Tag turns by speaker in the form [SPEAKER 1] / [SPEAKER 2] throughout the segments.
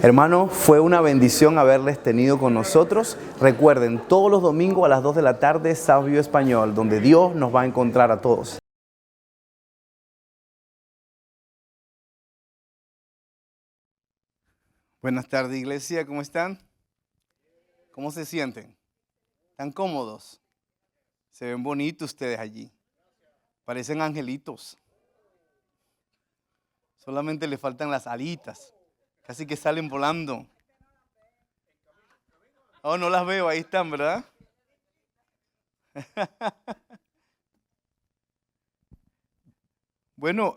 [SPEAKER 1] Hermano, fue una bendición haberles tenido con nosotros. Recuerden, todos los domingos a las 2 de la tarde, Sabio Español, donde Dios nos va a encontrar a todos. Buenas tardes, iglesia, ¿cómo están? ¿Cómo se sienten? ¿Están cómodos? Se ven bonitos ustedes allí. Parecen angelitos. Solamente le faltan las alitas. Casi que salen volando. Oh, no las veo, ahí están, ¿verdad? Bueno,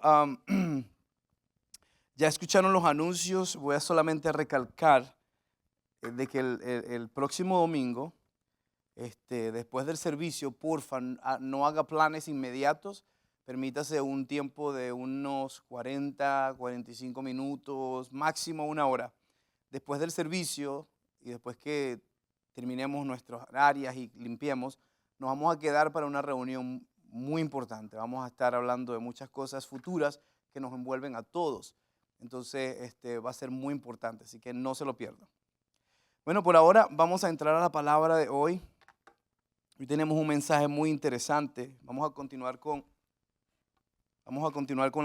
[SPEAKER 1] ya escucharon los anuncios. Voy a solamente recalcar de que el próximo domingo, después del servicio, porfa, no haga planes inmediatos. Permítase un tiempo de unos 40, 45 minutos, máximo una hora. Después del servicio y después que terminemos nuestras áreas y limpiemos, nos vamos a quedar para una reunión muy importante. Vamos a estar hablando de muchas cosas futuras que nos envuelven a todos. Entonces, va a ser muy importante, así que no se lo pierdan. Bueno, por ahora vamos a entrar a la palabra de hoy. Hoy tenemos un mensaje muy interesante. Vamos a continuar con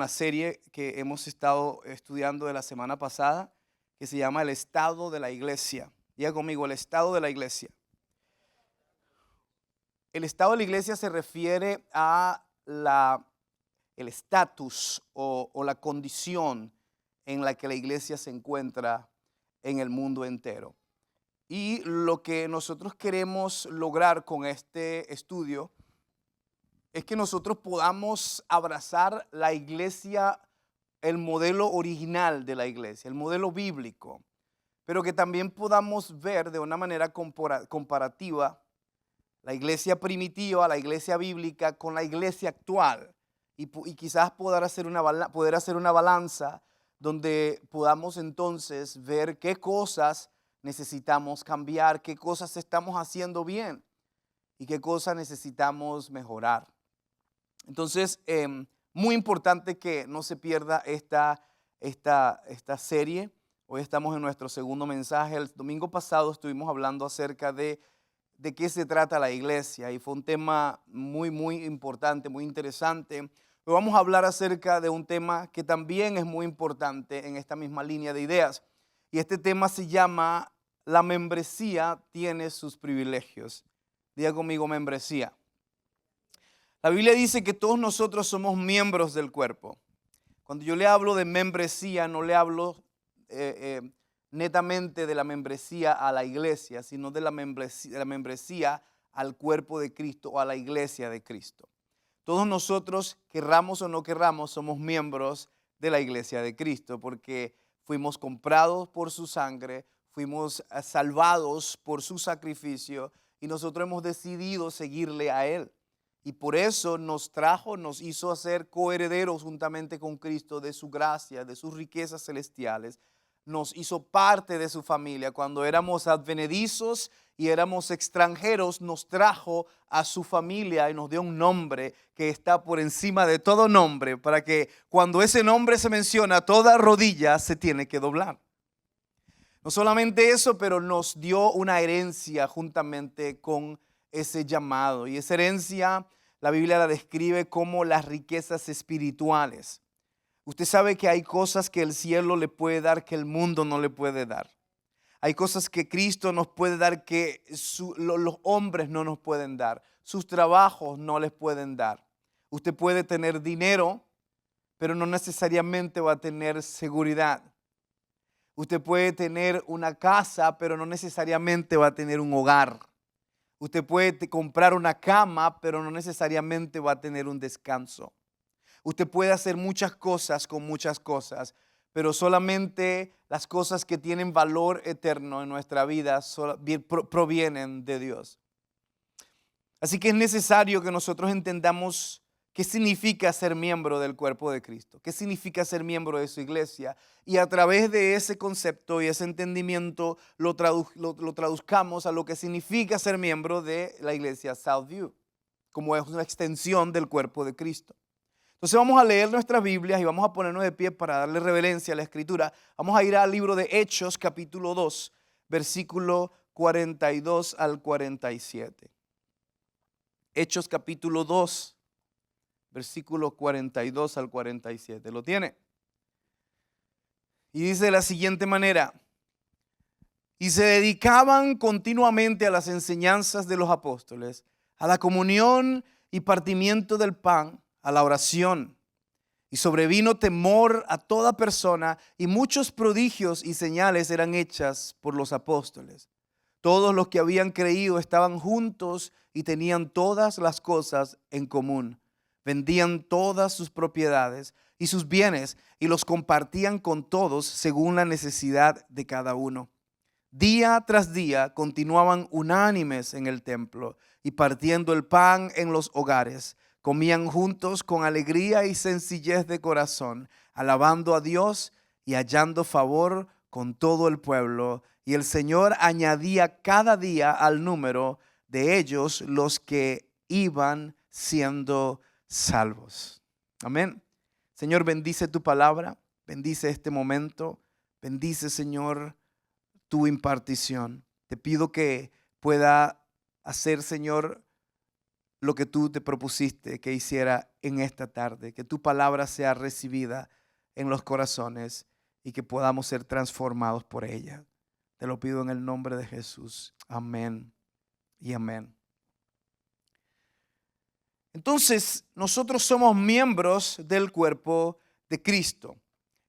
[SPEAKER 1] la serie que hemos estado estudiando de la semana pasada, que se llama El Estado de la Iglesia. Diga conmigo, el estado de la iglesia. El estado de la iglesia se refiere a el estatus o la condición en la que la iglesia se encuentra en el mundo entero. Y lo que nosotros queremos lograr con este estudio es que nosotros podamos abrazar la iglesia, el modelo original de la iglesia, el modelo bíblico, pero que también podamos ver de una manera comparativa la iglesia primitiva, la iglesia bíblica con la iglesia actual y quizás poder hacer una balanza donde podamos entonces ver qué cosas necesitamos cambiar, qué cosas estamos haciendo bien y qué cosas necesitamos mejorar. Entonces, muy importante que no se pierda esta serie. Hoy estamos en nuestro segundo mensaje. El domingo pasado estuvimos hablando acerca de qué se trata la iglesia y fue un tema muy, muy importante, muy interesante. Hoy vamos a hablar acerca de un tema que también es muy importante en esta misma línea de ideas. Y este tema se llama La membresía tiene sus privilegios. Diga conmigo, membresía. La Biblia dice que todos nosotros somos miembros del cuerpo. Cuando yo le hablo de membresía, no le hablo netamente de la membresía a la iglesia, sino de la membresía al cuerpo de Cristo o a la iglesia de Cristo. Todos nosotros, querramos o no querramos, somos miembros de la iglesia de Cristo porque fuimos comprados por su sangre, fuimos salvados por su sacrificio y nosotros hemos decidido seguirle a Él. Y por eso nos hizo ser coherederos juntamente con Cristo de su gracia, de sus riquezas celestiales. Nos hizo parte de su familia. Cuando éramos advenedizos y éramos extranjeros, nos trajo a su familia y nos dio un nombre que está por encima de todo nombre, para que cuando ese nombre se menciona, toda rodilla se tiene que doblar. No solamente eso, pero nos dio una herencia juntamente con ese llamado. Y esa herencia, la Biblia la describe como las riquezas espirituales. Usted sabe que hay cosas que el cielo le puede dar que el mundo no le puede dar. Hay cosas que Cristo nos puede dar que los hombres no nos pueden dar. Sus trabajos no les pueden dar. Usted puede tener dinero, pero no necesariamente va a tener seguridad. Usted puede tener una casa, pero no necesariamente va a tener un hogar. Usted puede comprar una cama, pero no necesariamente va a tener un descanso. Usted puede hacer muchas cosas con muchas cosas, pero solamente las cosas que tienen valor eterno en nuestra vida provienen de Dios. Así que es necesario que nosotros entendamos qué significa ser miembro del cuerpo de Cristo, qué significa ser miembro de su iglesia. Y a través de ese concepto y ese entendimiento lo traduzcamos a lo que significa ser miembro de la iglesia Southview, como es una extensión del cuerpo de Cristo. Entonces vamos a leer nuestras Biblias y vamos a ponernos de pie para darle reverencia a la Escritura. Vamos a ir al libro de Hechos, capítulo 2, versículo 42 al 47. Hechos, capítulo 2, versículo 42 al 47. ¿Lo tiene? Y dice de la siguiente manera: y se dedicaban continuamente a las enseñanzas de los apóstoles, a la comunión y partimiento del pan, a la oración. Y sobrevino temor a toda persona, y muchos prodigios y señales eran hechas por los apóstoles. Todos los que habían creído estaban juntos y tenían todas las cosas en común. Vendían todas sus propiedades y sus bienes y los compartían con todos según la necesidad de cada uno. Día tras día continuaban unánimes en el templo y partiendo el pan en los hogares. Comían juntos con alegría y sencillez de corazón, alabando a Dios y hallando favor con todo el pueblo. Y el Señor añadía cada día al número de ellos los que iban siendo salvos. Amén. Señor, bendice tu palabra, bendice este momento, bendice, Señor, tu impartición. Te pido que pueda hacer, Señor, lo que tú te propusiste que hiciera en esta tarde, que tu palabra sea recibida en los corazones y que podamos ser transformados por ella. Te lo pido en el nombre de Jesús. Amén y amén. Entonces, nosotros somos miembros del cuerpo de Cristo.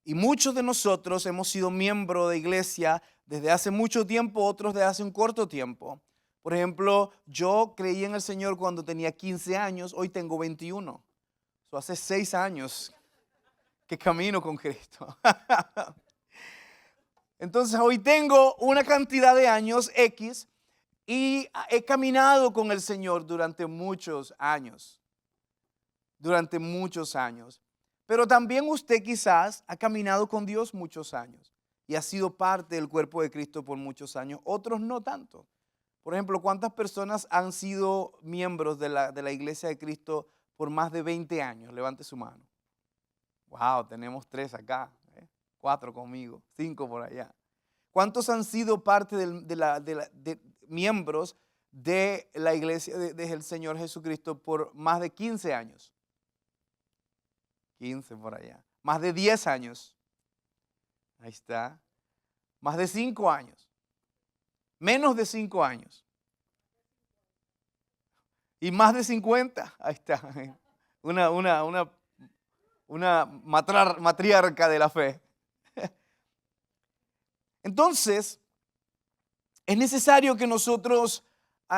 [SPEAKER 1] Y muchos de nosotros hemos sido miembros de iglesia desde hace mucho tiempo, otros de hace un corto tiempo. Por ejemplo, yo creí en el Señor cuando tenía 15 años, hoy tengo 21. So, hace 6 años que camino con Cristo. Entonces hoy tengo una cantidad de años X y he caminado con el Señor durante muchos años. Durante muchos años. Pero también usted quizás ha caminado con Dios muchos años y ha sido parte del cuerpo de Cristo por muchos años. Otros no tanto. Por ejemplo, ¿cuántas personas han sido miembros de la iglesia de Cristo por más de 20 años? Levante su mano. Wow, tenemos 3 acá, 4 conmigo, 5 por allá. ¿Cuántos han sido parte de miembros de la iglesia del Señor Jesucristo por más de 15 años? 15 por allá. Más de 10 años. Ahí está. Más de 5 años. Menos de 5 años. Y más de 50. Ahí está. Una matriarca de la fe. Entonces, es necesario que nosotros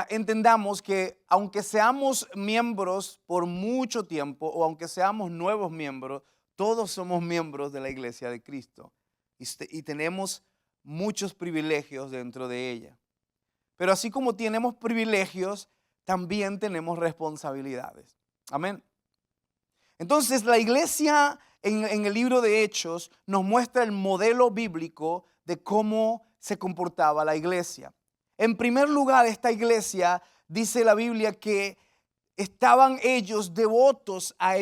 [SPEAKER 1] entendamos que aunque seamos miembros por mucho tiempo o aunque seamos nuevos miembros, todos somos miembros de la iglesia de Cristo y tenemos muchos privilegios dentro de ella. Pero así como tenemos privilegios, también tenemos responsabilidades. Amén. Entonces la iglesia en el libro de Hechos nos muestra el modelo bíblico de cómo se comportaba la iglesia. En primer lugar, esta iglesia, dice la Biblia, que estaban ellos devotos a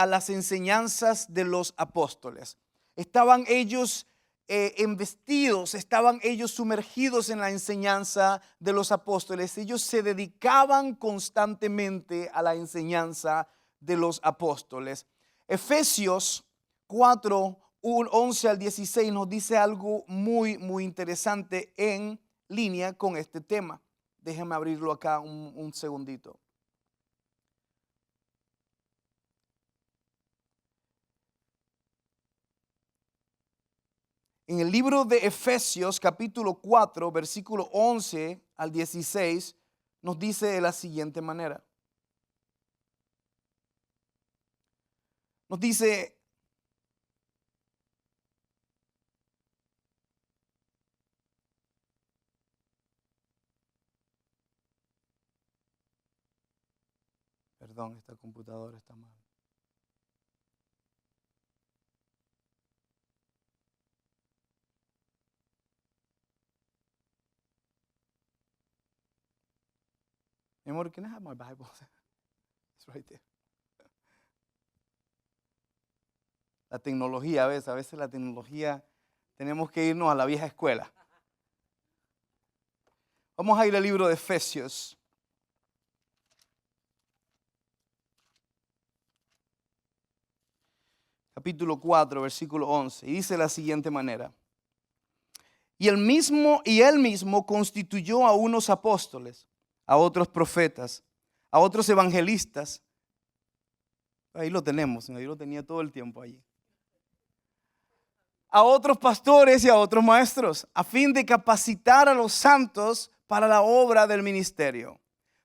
[SPEAKER 1] las enseñanzas de los apóstoles. Estaban ellos embestidos, estaban ellos sumergidos en la enseñanza de los apóstoles. Ellos se dedicaban constantemente a la enseñanza de los apóstoles. Efesios 4, 11 al 16 nos dice algo muy, muy interesante en línea con este tema. Déjenme abrirlo acá un segundito. En el libro de Efesios capítulo 4, versículo 11 al 16, nos dice de la siguiente manera. Nos dice: perdón, esta computadora está mal. Mi amor, can I have my Bible? It's right there. La tecnología, a veces la tecnología, tenemos que irnos a la vieja escuela. Vamos a ir al libro de Efesios. Capítulo 4, versículo 11. Y dice de la siguiente manera. Y él mismo constituyó a unos apóstoles, a otros profetas, a otros evangelistas. Ahí lo tenemos, ahí lo tenía todo el tiempo allí. A otros pastores y a otros maestros, a fin de capacitar a los santos para la obra del ministerio,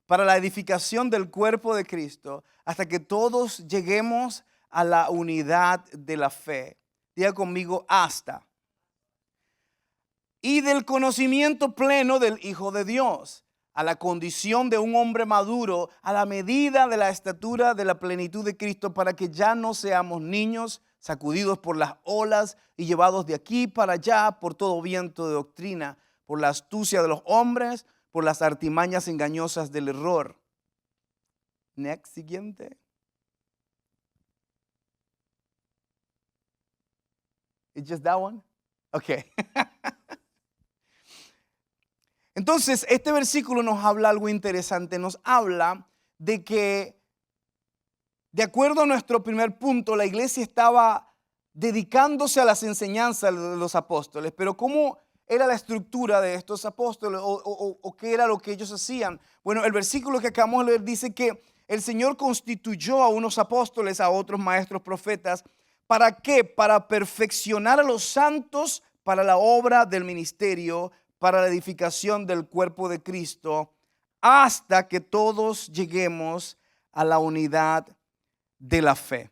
[SPEAKER 1] para la edificación del cuerpo de Cristo, hasta que todos lleguemos a la unidad de la fe. Diga conmigo, hasta. Y del conocimiento pleno del Hijo de Dios, a la condición de un hombre maduro, a la medida de la estatura de la plenitud de Cristo, para que ya no seamos niños sacudidos por las olas y llevados de aquí para allá por todo viento de doctrina, por la astucia de los hombres, por las artimañas engañosas del error. Next, siguiente. It's just that one? Okay. Entonces, este versículo nos habla algo interesante. Nos habla de que, de acuerdo a nuestro primer punto, la iglesia estaba dedicándose a las enseñanzas de los apóstoles. Pero ¿cómo era la estructura de estos apóstoles o qué era lo que ellos hacían? Bueno, el versículo que acabamos de leer dice que el Señor constituyó a unos apóstoles, a otros maestros, profetas. ¿Para qué? Para perfeccionar a los santos para la obra del ministerio, para la edificación del cuerpo de Cristo, hasta que todos lleguemos a la unidad de la fe.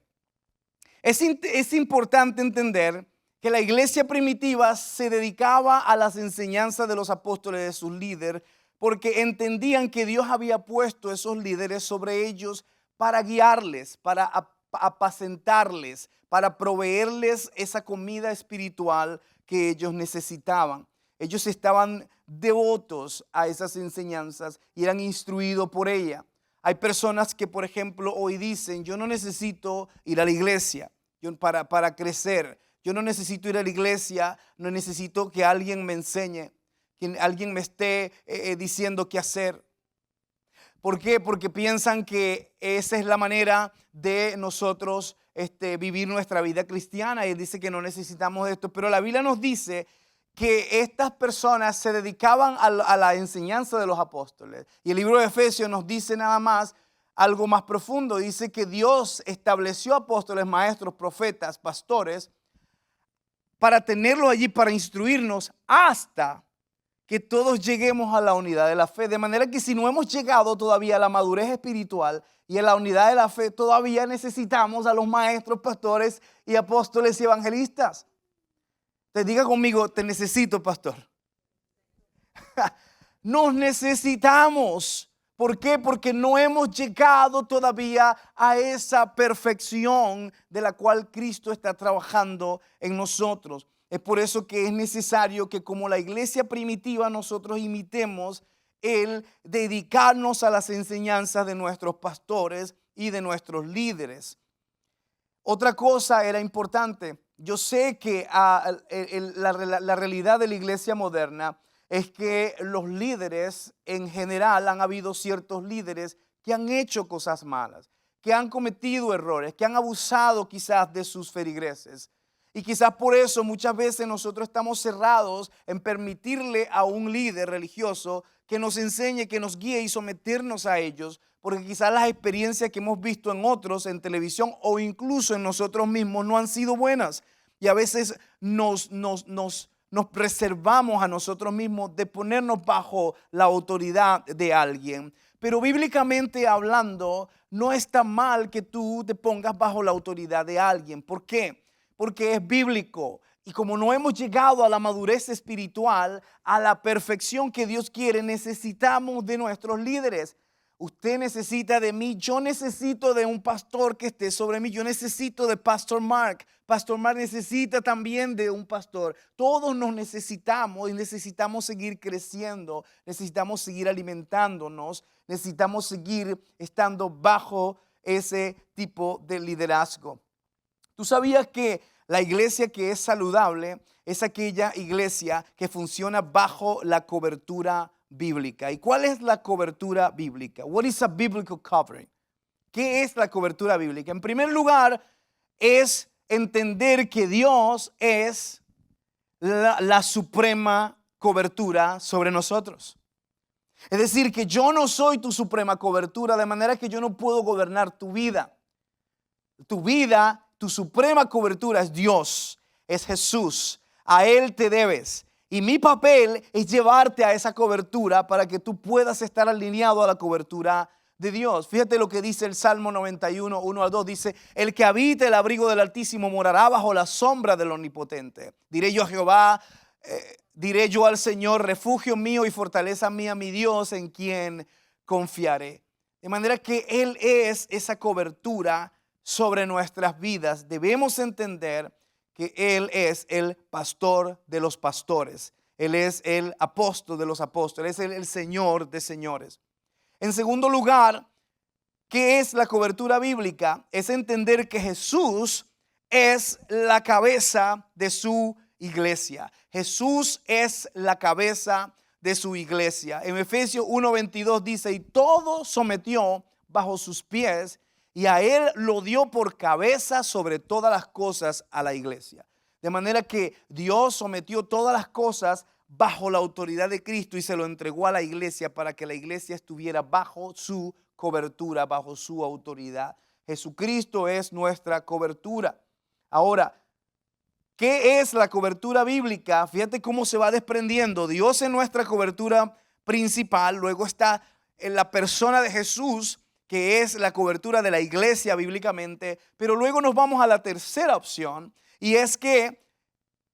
[SPEAKER 1] Es importante entender que la iglesia primitiva se dedicaba a las enseñanzas de los apóstoles, de sus líderes, porque entendían que Dios había puesto esos líderes sobre ellos para guiarles, para apacentarles, para proveerles esa comida espiritual que ellos necesitaban. Ellos estaban devotos a esas enseñanzas y eran instruidos por ella. Hay personas que, por ejemplo, hoy dicen, yo no necesito ir a la iglesia para crecer. Yo no necesito ir a la iglesia, no necesito que alguien me enseñe, que alguien me esté diciendo qué hacer. ¿Por qué? Porque piensan que esa es la manera de nosotros vivir nuestra vida cristiana. Y él dice que no necesitamos esto. Pero la Biblia nos dice que estas personas se dedicaban a la enseñanza de los apóstoles. Y el libro de Efesios nos dice nada más algo más profundo. Dice que Dios estableció apóstoles, maestros, profetas, pastores, para tenerlos allí, para instruirnos hasta que todos lleguemos a la unidad de la fe. De manera que si no hemos llegado todavía a la madurez espiritual y a la unidad de la fe, todavía necesitamos a los maestros, pastores y apóstoles y evangelistas. Te diga conmigo, te necesito, pastor. Nos necesitamos. ¿Por qué? Porque no hemos llegado todavía a esa perfección de la cual Cristo está trabajando en nosotros. Es por eso que es necesario que, como la iglesia primitiva, nosotros imitemos el dedicarnos a las enseñanzas de nuestros pastores y de nuestros líderes. Otra cosa era importante. Yo sé que la realidad de la iglesia moderna es que los líderes en general, han habido ciertos líderes que han hecho cosas malas, que han cometido errores, que han abusado quizás de sus feligreses. Y quizás por eso muchas veces nosotros estamos cerrados en permitirle a un líder religioso que nos enseñe, que nos guíe y someternos a ellos, porque quizás las experiencias que hemos visto en otros, en televisión o incluso en nosotros mismos no han sido buenas. Y a veces nos preservamos a nosotros mismos de ponernos bajo la autoridad de alguien. Pero bíblicamente hablando, no está mal que tú te pongas bajo la autoridad de alguien. ¿Por qué? Porque es bíblico. Y como no hemos llegado a la madurez espiritual, a la perfección que Dios quiere, necesitamos de nuestros líderes. Usted necesita de mí, yo necesito de un pastor que esté sobre mí, yo necesito de Pastor Mark. Pastor Mark necesita también de un pastor. Todos nos necesitamos y necesitamos seguir creciendo, necesitamos seguir alimentándonos, necesitamos seguir estando bajo ese tipo de liderazgo. ¿Tú sabías que la iglesia que es saludable es aquella iglesia que funciona bajo la cobertura bíblica? ¿Y cuál es la cobertura bíblica? What is a biblical covering? ¿Qué es la cobertura bíblica? En primer lugar, es entender que Dios es la suprema cobertura sobre nosotros. Es decir, que yo no soy tu suprema cobertura, de manera que yo no puedo gobernar tu vida. Tu vida, tu suprema cobertura es Dios, es Jesús. A Él te debes. Y mi papel es llevarte a esa cobertura para que tú puedas estar alineado a la cobertura de Dios. Fíjate lo que dice el Salmo 91, 1 al 2. Dice, el que habita el abrigo del Altísimo morará bajo la sombra del Omnipotente. Diré yo a Jehová, diré yo al Señor, refugio mío y fortaleza mía, mi Dios, en quien confiaré. De manera que Él es esa cobertura sobre nuestras vidas. Debemos entender que Él es el pastor de los pastores. Él es el apóstol de los apóstoles. Él es el Señor de señores. En segundo lugar, ¿qué es la cobertura bíblica? Es entender que Jesús es la cabeza de su iglesia. Jesús es la cabeza de su iglesia. En Efesios 1:22 dice, y todo sometió bajo sus pies, y a Él lo dio por cabeza sobre todas las cosas a la iglesia. De manera que Dios sometió todas las cosas bajo la autoridad de Cristo y se lo entregó a la iglesia para que la iglesia estuviera bajo su cobertura, bajo su autoridad. Jesucristo es nuestra cobertura. Ahora, ¿qué es la cobertura bíblica? Fíjate cómo se va desprendiendo. Dios es nuestra cobertura principal. Luego está en la persona de Jesús, que es la cobertura de la iglesia bíblicamente. Pero luego nos vamos a la tercera opción, y es que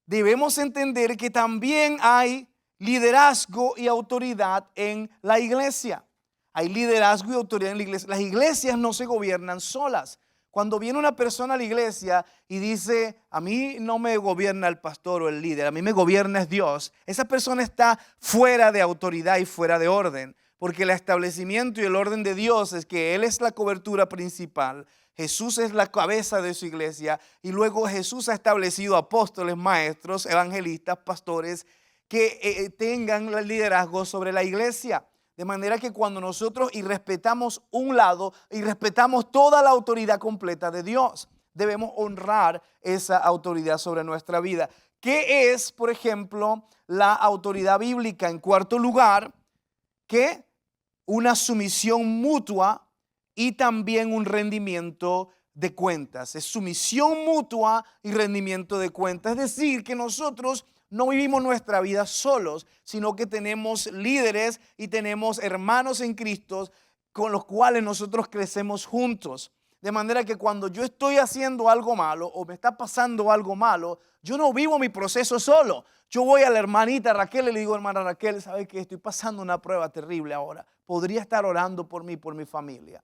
[SPEAKER 1] debemos entender que también hay liderazgo y autoridad en la iglesia. Hay liderazgo y autoridad en la iglesia. Las iglesias no se gobiernan solas. Cuando viene una persona a la iglesia y dice, a mí no me gobierna el pastor o el líder, a mí me gobierna es Dios, esa persona está fuera de autoridad y fuera de orden. Porque el establecimiento y el orden de Dios es que Él es la cobertura principal. Jesús es la cabeza de su iglesia y luego Jesús ha establecido apóstoles, maestros, evangelistas, pastores que tengan el liderazgo sobre la iglesia. De manera que cuando nosotros respetamos un lado y respetamos toda la autoridad completa de Dios, debemos honrar esa autoridad sobre nuestra vida. ¿Qué es, por ejemplo, la autoridad bíblica? En cuarto lugar, que una sumisión mutua y también un rendimiento de cuentas. Es sumisión mutua y rendimiento de cuentas. Es decir, que nosotros no vivimos nuestra vida solos, sino que tenemos líderes y tenemos hermanos en Cristo con los cuales nosotros crecemos juntos. De manera que cuando yo estoy haciendo algo malo o me está pasando algo malo, yo no vivo mi proceso solo. Yo voy a la hermanita Raquel y le digo, hermana Raquel, ¿sabes qué? Estoy pasando una prueba terrible ahora. Podría estar orando por mí, por mi familia.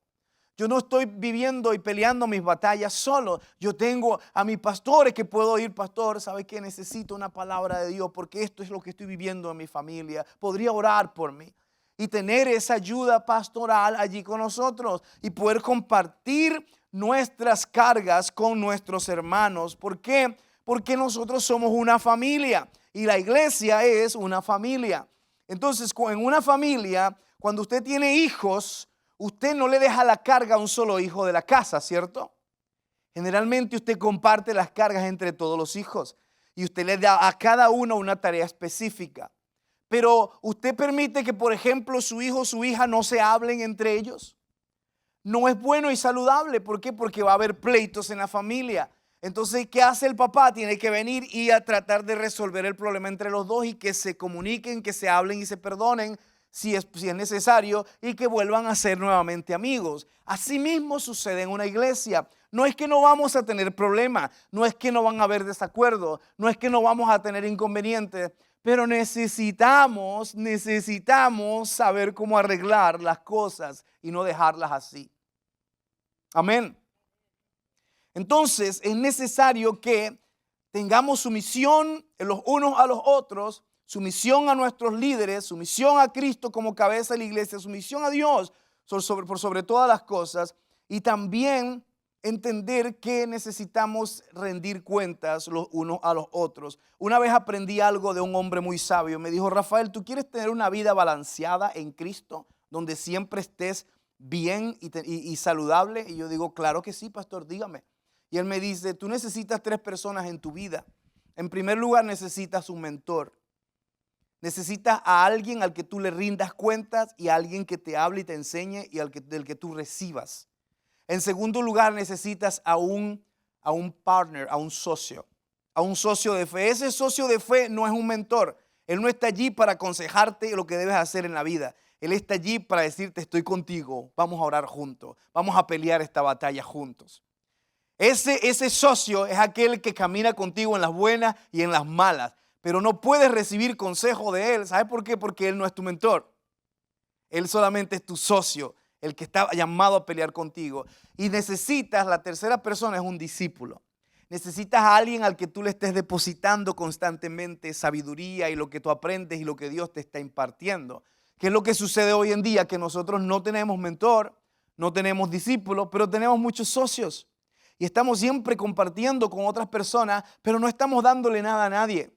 [SPEAKER 1] Yo no estoy viviendo y peleando mis batallas solo. Yo tengo a mis pastores que puedo ir, pastor, ¿sabe qué? Necesito una palabra de Dios porque esto es lo que estoy viviendo en mi familia. Podría orar por mí y tener esa ayuda pastoral allí con nosotros y poder compartir nuestras cargas con nuestros hermanos. ¿Por qué? Porque nosotros somos una familia y la iglesia es una familia. Entonces, en una familia, cuando usted tiene hijos, usted no le deja la carga a un solo hijo de la casa, ¿cierto? Generalmente usted comparte las cargas entre todos los hijos y usted le da a cada uno una tarea específica. Pero usted permite que, por ejemplo, su hijo o su hija no se hablen entre ellos. No es bueno y saludable. ¿Por qué? Porque va a haber pleitos en la familia. Entonces, ¿qué hace el papá? Tiene que venir y a tratar de resolver el problema entre los dos y que se comuniquen, que se hablen y se perdonen si es necesario y que vuelvan a ser nuevamente amigos. Así mismo sucede en una iglesia. No es que no vamos a tener problemas, no es que no van a haber desacuerdos, no es que no vamos a tener inconvenientes, pero necesitamos saber cómo arreglar las cosas y no dejarlas así. Amén. Entonces es necesario que tengamos sumisión los unos a los otros, sumisión a nuestros líderes, sumisión a Cristo como cabeza de la iglesia, sumisión a Dios por sobre todas las cosas y también entender que necesitamos rendir cuentas los unos a los otros. Una vez aprendí algo de un hombre muy sabio. Me dijo: Rafael, ¿tú quieres tener una vida balanceada en Cristo, donde siempre estés bien y saludable? Y yo digo: claro que sí, pastor, dígame. Y él me dice: tú necesitas 3 personas en tu vida. En primer lugar, necesitas un mentor. Necesitas a alguien al que tú le rindas cuentas y a alguien que te hable y te enseñe y del que tú recibas. En segundo lugar, necesitas a un partner, a un socio de fe. Ese socio de fe no es un mentor. Él no está allí para aconsejarte lo que debes hacer en la vida. Él está allí para decirte: estoy contigo, vamos a orar juntos, vamos a pelear esta batalla juntos. Ese socio es aquel que camina contigo en las buenas y en las malas, pero no puedes recibir consejo de él. ¿Sabes por qué? Porque él no es tu mentor. Él solamente es tu socio, el que está llamado a pelear contigo. Y necesitas, la tercera persona es un discípulo. Necesitas a alguien al que tú le estés depositando constantemente sabiduría y lo que tú aprendes y lo que Dios te está impartiendo. ¿Qué es lo que sucede hoy en día? Que nosotros no tenemos mentor, no tenemos discípulos, pero tenemos muchos socios. Y estamos siempre compartiendo con otras personas, pero no estamos dándole nada a nadie.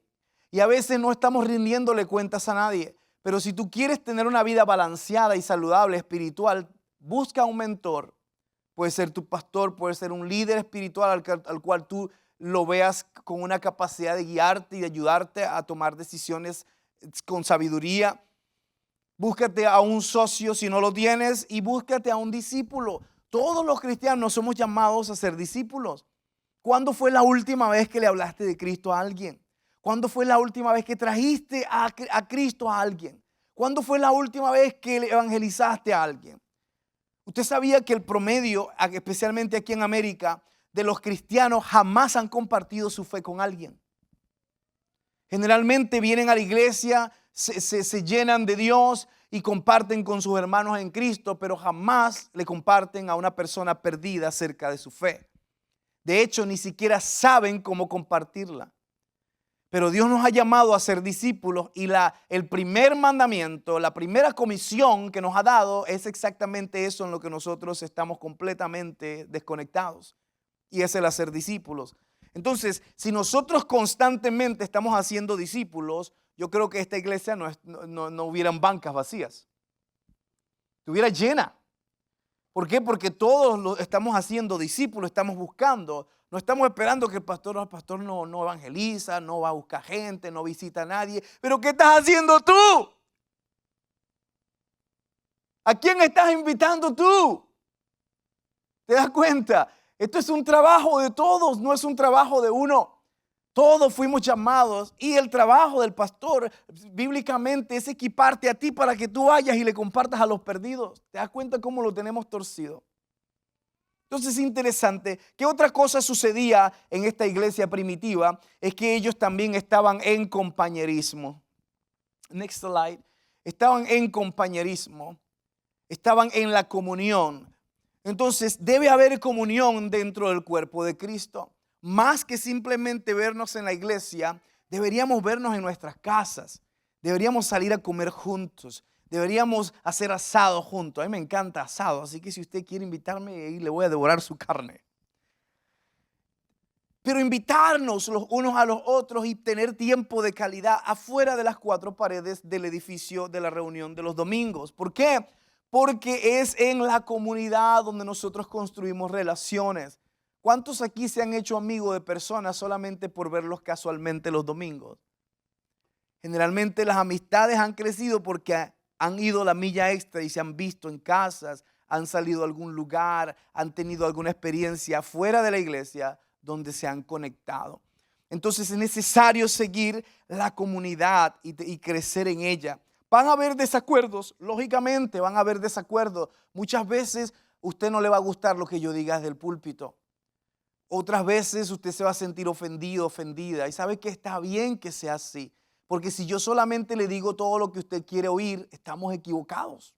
[SPEAKER 1] Y a veces no estamos rindiéndole cuentas a nadie. Pero si tú quieres tener una vida balanceada y saludable, espiritual, busca un mentor. Puede ser tu pastor, puede ser un líder espiritual al cual tú lo veas con una capacidad de guiarte y de ayudarte a tomar decisiones con sabiduría. Búscate a un socio si no lo tienes y búscate a un discípulo. Todos los cristianos somos llamados a ser discípulos. ¿Cuándo fue la última vez que le hablaste de Cristo a alguien? ¿Cuándo fue la última vez que trajiste a Cristo a alguien? ¿Cuándo fue la última vez que le evangelizaste a alguien? ¿Usted sabía que el promedio, especialmente aquí en América, de los cristianos jamás han compartido su fe con alguien? Generalmente vienen a la iglesia, se llenan de Dios y comparten con sus hermanos en Cristo, pero jamás le comparten a una persona perdida acerca de su fe. De hecho, ni siquiera saben cómo compartirla. Pero Dios nos ha llamado a ser discípulos y el primer mandamiento, la primera comisión que nos ha dado es exactamente eso en lo que nosotros estamos completamente desconectados. Y es el hacer discípulos. Entonces, si nosotros constantemente estamos haciendo discípulos, yo creo que esta iglesia no hubieran bancas vacías. Estuviera llena. ¿Por qué? Porque todos lo estamos haciendo discípulos, estamos buscando. No estamos esperando que el pastor no evangeliza, no va a buscar gente, no visita a nadie. Pero ¿qué estás haciendo tú? ¿A quién estás invitando tú? ¿Te das cuenta? Esto es un trabajo de todos, no es un trabajo de uno. Todos fuimos llamados y el trabajo del pastor bíblicamente es equiparte a ti para que tú vayas y le compartas a los perdidos. ¿Te das cuenta cómo lo tenemos torcido? Entonces es interesante que otra cosa sucedía en esta iglesia primitiva es que ellos también estaban en compañerismo. Next slide. Estaban en compañerismo, estaban en la comunión. Entonces debe haber comunión dentro del cuerpo de Cristo. Más que simplemente vernos en la iglesia, deberíamos vernos en nuestras casas. Deberíamos salir a comer juntos. Deberíamos hacer asado juntos. A mí me encanta asado, así que si usted quiere invitarme, le voy a devorar su carne. Pero invitarnos los unos a los otros y tener tiempo de calidad afuera de las 4 paredes del edificio de la reunión de los domingos. ¿Por qué? Porque es en la comunidad donde nosotros construimos relaciones. ¿Cuántos aquí se han hecho amigos de personas solamente por verlos casualmente los domingos? Generalmente las amistades han crecido porque han ido la milla extra y se han visto en casas, han salido a algún lugar, han tenido alguna experiencia fuera de la iglesia donde se han conectado. Entonces es necesario seguir la comunidad y crecer en ella. Van a haber desacuerdos, lógicamente van a haber desacuerdos. Muchas veces usted no le va a gustar lo que yo diga desde el púlpito. Otras veces usted se va a sentir ofendido, ofendida. Y sabe que está bien que sea así. Porque si yo solamente le digo todo lo que usted quiere oír, estamos equivocados.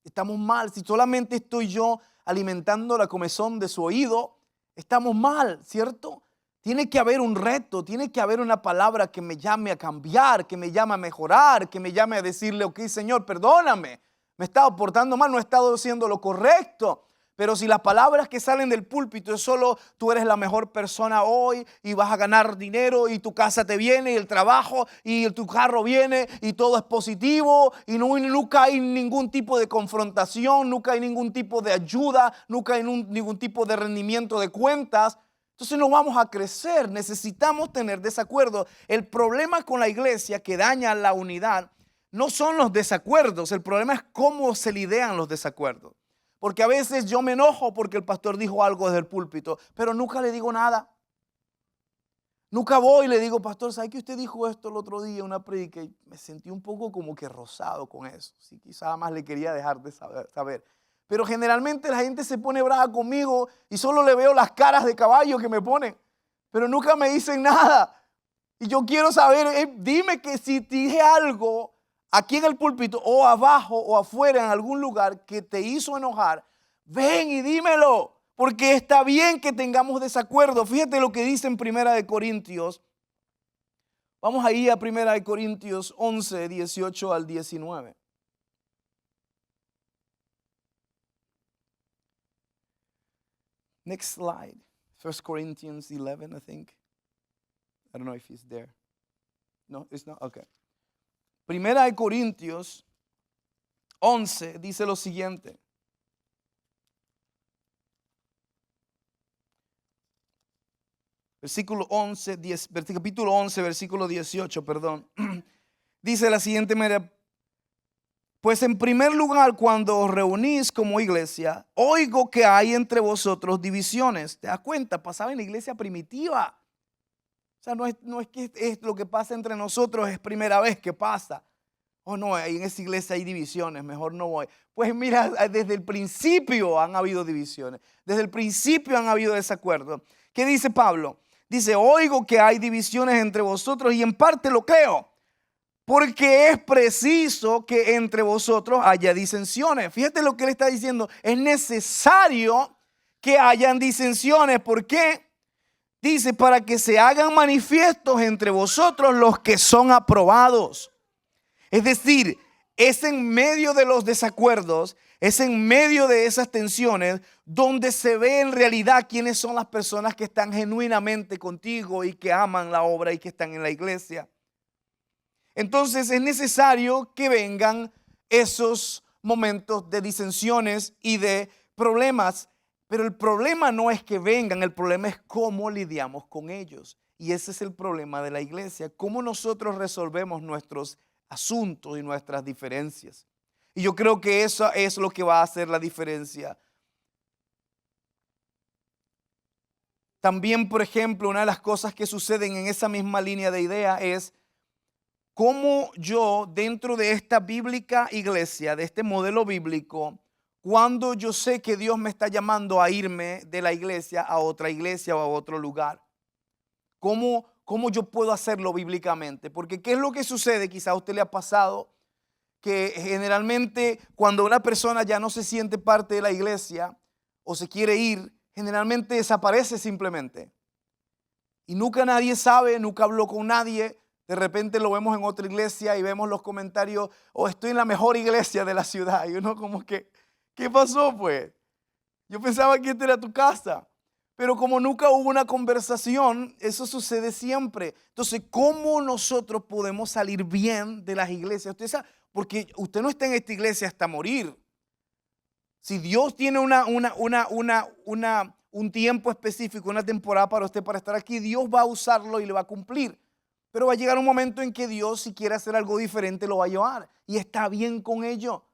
[SPEAKER 1] Estamos mal. Si solamente estoy yo alimentando la comezón de su oído, estamos mal, ¿cierto? Tiene que haber un reto, tiene que haber una palabra que me llame a cambiar, que me llame a mejorar, que me llame a decirle: ok, Señor, perdóname. Me he estado portando mal, no he estado haciendo lo correcto. Pero si las palabras que salen del púlpito es solo tú eres la mejor persona hoy y vas a ganar dinero y tu casa te viene y el trabajo y tu carro viene y todo es positivo y nunca hay ningún tipo de confrontación, nunca hay ningún tipo de ayuda, nunca hay ningún tipo de rendimiento de cuentas, entonces no vamos a crecer. Necesitamos tener desacuerdos. El problema con la iglesia que daña la unidad no son los desacuerdos, el problema es cómo se lidian los desacuerdos. Porque a veces yo me enojo porque el pastor dijo algo desde el púlpito, pero nunca le digo nada. Nunca voy y le digo, pastor, ¿sabe que usted dijo esto el otro día en una predica? Y me sentí un poco como que rosado con eso. Sí, quizás más le quería dejar de saber. Pero generalmente la gente se pone brava conmigo y solo le veo las caras de caballo que me ponen. Pero nunca me dicen nada. Y yo quiero saber, dime que si te dije algo aquí en el púlpito o abajo o afuera en algún lugar que te hizo enojar, ven y dímelo, porque está bien que tengamos desacuerdo. Fíjate lo que dice en Primera de Corintios. Vamos ahí a Primera de Corintios 11, 18 al 19. Next slide. 1 Corinthians 11, I think. I don't know if it's there. No, it's not. Okay. Primera de Corintios 11 dice lo siguiente. Capítulo 11, versículo 18, perdón. Dice de la siguiente manera: pues en primer lugar, cuando os reunís como iglesia, oigo que hay entre vosotros divisiones. ¿Te das cuenta? Pasaba en la iglesia primitiva. O sea, no es que es lo que pasa entre nosotros, es primera vez que pasa. Oh, no, ahí en esa iglesia hay divisiones, mejor no voy. Pues mira, desde el principio han habido divisiones. Desde el principio han habido desacuerdos. ¿Qué dice Pablo? Dice, oigo que hay divisiones entre vosotros y en parte lo creo. Porque es preciso que entre vosotros haya disensiones. Fíjate lo que él está diciendo. Es necesario que hayan disensiones. ¿Por qué? Dice, para que se hagan manifiestos entre vosotros los que son aprobados. Es decir, es en medio de los desacuerdos, es en medio de esas tensiones donde se ve en realidad quiénes son las personas que están genuinamente contigo y que aman la obra y que están en la iglesia. Entonces es necesario que vengan esos momentos de disensiones y de problemas. Pero el problema no es que vengan, el problema es cómo lidiamos con ellos. Y ese es el problema de la iglesia, cómo nosotros resolvemos nuestros asuntos y nuestras diferencias. Y yo creo que eso es lo que va a hacer la diferencia. También, por ejemplo, una de las cosas que suceden en esa misma línea de idea es cómo yo, dentro de esta bíblica iglesia, de este modelo bíblico, cuando yo sé que Dios me está llamando a irme de la iglesia a otra iglesia o a otro lugar. ¿Cómo yo puedo hacerlo bíblicamente? Porque ¿qué es lo que sucede? Quizá a usted le ha pasado que generalmente cuando una persona ya no se siente parte de la iglesia o se quiere ir, generalmente desaparece simplemente. Y nunca nadie sabe, nunca habló con nadie. De repente lo vemos en otra iglesia y vemos los comentarios, estoy en la mejor iglesia de la ciudad. Y uno como que, ¿qué pasó pues? Yo pensaba que esta era tu casa. Pero como nunca hubo una conversación, eso sucede siempre. Entonces, ¿cómo nosotros podemos salir bien de las iglesias? Usted sabe, porque usted no está en esta iglesia hasta morir. Si Dios tiene un tiempo específico, una temporada para usted para estar aquí, Dios va a usarlo y le va a cumplir. Pero va a llegar un momento en que Dios, si quiere hacer algo diferente, lo va a llevar. Y está bien con ello.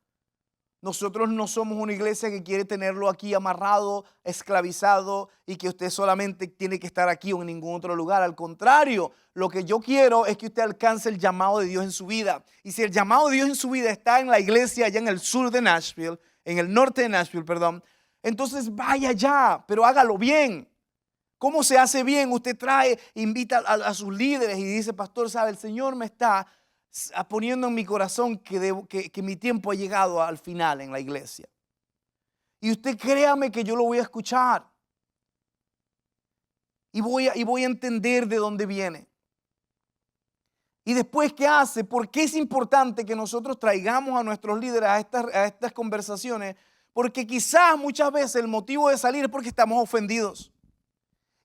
[SPEAKER 1] Nosotros no somos una iglesia que quiere tenerlo aquí amarrado, esclavizado y que usted solamente tiene que estar aquí o en ningún otro lugar. Al contrario, lo que yo quiero es que usted alcance el llamado de Dios en su vida. Y si el llamado de Dios en su vida está en la iglesia allá en el sur de Nashville, en el norte de Nashville, perdón, entonces vaya allá, pero hágalo bien. ¿Cómo se hace bien? Usted invita a sus líderes y dice, pastor, sabe, el Señor me está poniendo en mi corazón que mi tiempo ha llegado al final en la iglesia. Y usted créame que yo lo voy a escuchar. Y voy a entender de dónde viene. Y después, ¿qué hace? ¿Por qué es importante que nosotros traigamos a nuestros líderes a estas conversaciones? Porque quizás muchas veces el motivo de salir es porque estamos ofendidos.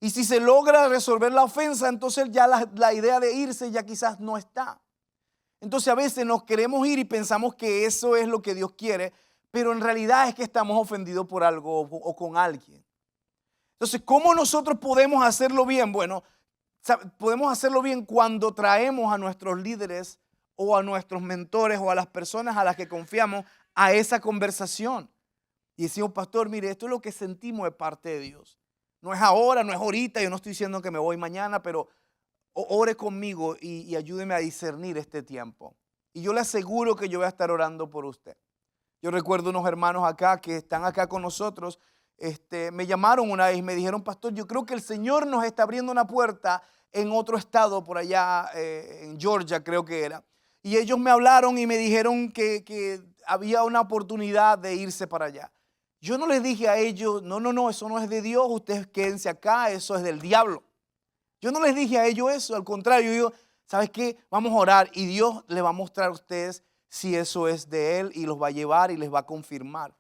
[SPEAKER 1] Y si se logra resolver la ofensa, entonces ya la idea de irse ya quizás no está. Entonces a veces nos queremos ir y pensamos que eso es lo que Dios quiere, pero en realidad es que estamos ofendidos por algo o con alguien. Entonces, ¿cómo nosotros podemos hacerlo bien? Bueno, podemos hacerlo bien cuando traemos a nuestros líderes o a nuestros mentores o a las personas a las que confiamos a esa conversación. Y decimos, pastor, mire, esto es lo que sentimos de parte de Dios. No es ahora, no es ahorita, yo no estoy diciendo que me voy mañana, pero ore conmigo y ayúdeme a discernir este tiempo. Y yo le aseguro que yo voy a estar orando por usted. Yo recuerdo unos hermanos acá que están acá con nosotros, me llamaron una vez y me dijeron, pastor, yo creo que el Señor nos está abriendo una puerta en otro estado por allá, en Georgia creo que era. Y ellos me hablaron y me dijeron que había una oportunidad de irse para allá. Yo no les dije a ellos, no, eso no es de Dios, ustedes quédense acá, eso es del diablo. Yo no les dije a ellos eso, al contrario, yo digo, ¿sabes qué? Vamos a orar y Dios les va a mostrar a ustedes si eso es de Él y los va a llevar y les va a confirmar.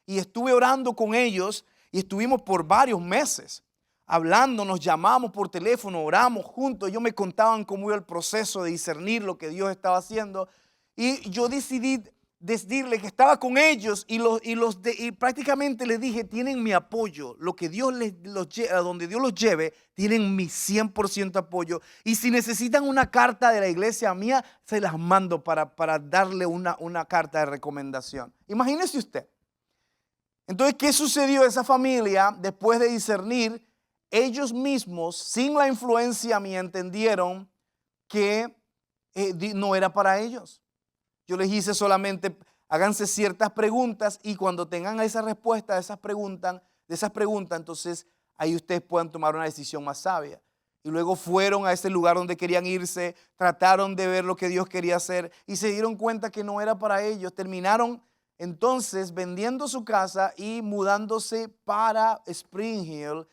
[SPEAKER 1] Y estuve orando con ellos y estuvimos por varios meses hablando, nos llamamos por teléfono, oramos juntos. Ellos me contaban cómo iba el proceso de discernir lo que Dios estaba haciendo. Y yo decidí decirle que estaba con ellos y prácticamente les dije, tienen mi apoyo. Lo que Dios a donde Dios los lleve, tienen mi 100% apoyo. Y si necesitan una carta de la iglesia mía, se las mando para darle una carta de recomendación. Imagínese usted. Entonces, ¿qué sucedió? Esa familia, después de discernir, ellos mismos, sin la influencia mía, entendieron que no era para ellos. Yo les hice solamente, háganse ciertas preguntas y cuando tengan esa respuesta de esas preguntas, entonces ahí ustedes puedan tomar una decisión más sabia. Y luego fueron a ese lugar donde querían irse, trataron de ver lo que Dios quería hacer y se dieron cuenta que no era para ellos. Terminaron entonces vendiendo su casa y mudándose para Spring Hill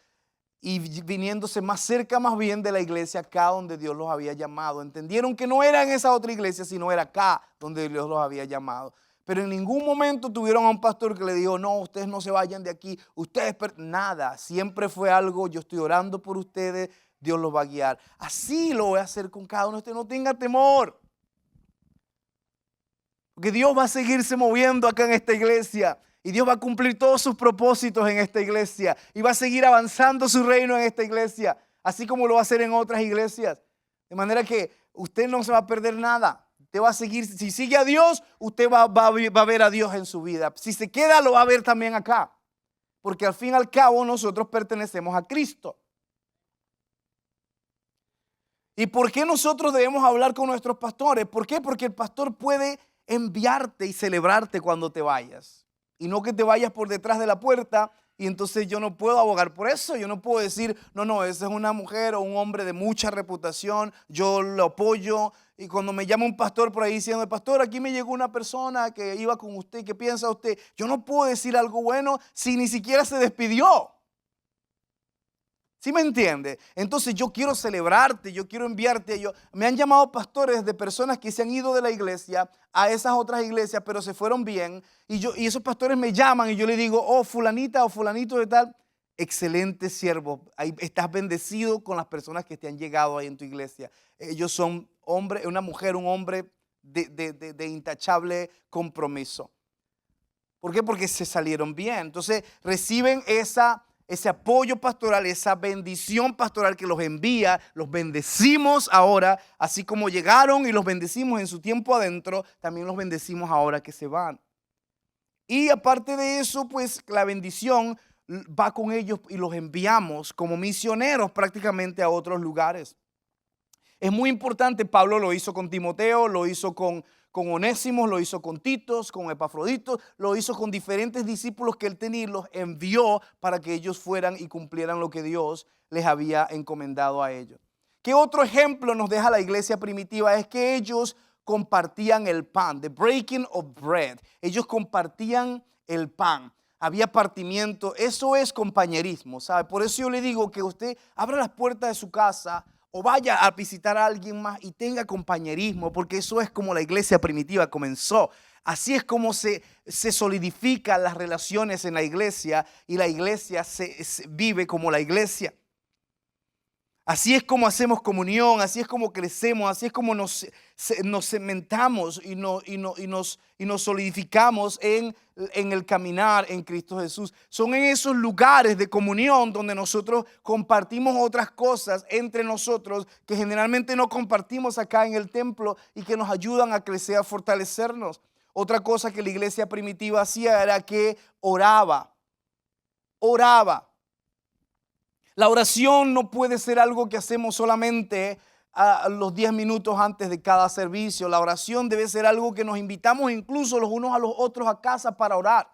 [SPEAKER 1] y viniéndose más cerca más bien de la iglesia acá donde Dios los había llamado. Entendieron que no era en esa otra iglesia, sino era acá donde Dios los había llamado. Pero en ningún momento tuvieron a un pastor que le dijo, no, ustedes no se vayan de aquí, nada. Siempre fue algo, yo estoy orando por ustedes, Dios los va a guiar. Así lo voy a hacer con cada uno de ustedes, no tenga temor. Porque Dios va a seguirse moviendo acá en esta iglesia. Y Dios va a cumplir todos sus propósitos en esta iglesia. Y va a seguir avanzando su reino en esta iglesia. Así como lo va a hacer en otras iglesias. De manera que usted no se va a perder nada. Usted va a seguir. Si sigue a Dios, usted va a ver a Dios en su vida. Si se queda, lo va a ver también acá. Porque al fin y al cabo nosotros pertenecemos a Cristo. ¿Y por qué nosotros debemos hablar con nuestros pastores? ¿Por qué? Porque el pastor puede enviarte y celebrarte cuando te vayas. Y no que te vayas por detrás de la puerta y entonces yo no puedo abogar por eso. Yo no puedo decir, no, esa es una mujer o un hombre de mucha reputación, yo lo apoyo. Y cuando me llama un pastor por ahí diciendo, pastor, aquí me llegó una persona que iba con usted, ¿qué piensa usted? Yo no puedo decir algo bueno si ni siquiera se despidió. ¿Sí me entiende? Entonces yo quiero celebrarte, yo quiero enviarte. Me han llamado pastores de personas que se han ido de la iglesia a esas otras iglesias, pero se fueron bien. Y esos pastores me llaman y yo le digo, oh, fulanita o fulanito de tal, excelente siervo. Ahí estás bendecido con las personas que te han llegado ahí en tu iglesia. Ellos son hombres, una mujer, un hombre de intachable compromiso. ¿Por qué? Porque se salieron bien. Entonces reciben ese apoyo pastoral, esa bendición pastoral que los envía, los bendecimos ahora, así como llegaron y los bendecimos en su tiempo adentro, también los bendecimos ahora que se van. Y aparte de eso, pues la bendición va con ellos y los enviamos como misioneros prácticamente a otros lugares. Es muy importante, Pablo lo hizo con Timoteo, lo hizo con Onésimo, lo hizo con Titos, con Epafrodito, lo hizo con diferentes discípulos que él tenía y los envió para que ellos fueran y cumplieran lo que Dios les había encomendado a ellos. ¿Qué otro ejemplo nos deja la iglesia primitiva? Es que ellos compartían el pan, the breaking of bread. Ellos compartían el pan. Había partimiento, eso es compañerismo, ¿sabe? Por eso yo le digo que usted abra las puertas de su casa o vaya a visitar a alguien más y tenga compañerismo, porque eso es como la iglesia primitiva comenzó. Así es como se solidifican las relaciones en la iglesia y la iglesia se vive como la iglesia. Así es como hacemos comunión, así es como crecemos, así es como nos cementamos y nos solidificamos en el caminar en Cristo Jesús. Son en esos lugares de comunión donde nosotros compartimos otras cosas entre nosotros que generalmente no compartimos acá en el templo y que nos ayudan a crecer, a fortalecernos. Otra cosa que la iglesia primitiva hacía era que oraba. La oración no puede ser algo que hacemos solamente a los 10 minutos antes de cada servicio. La oración debe ser algo que nos invitamos incluso los unos a los otros a casa para orar.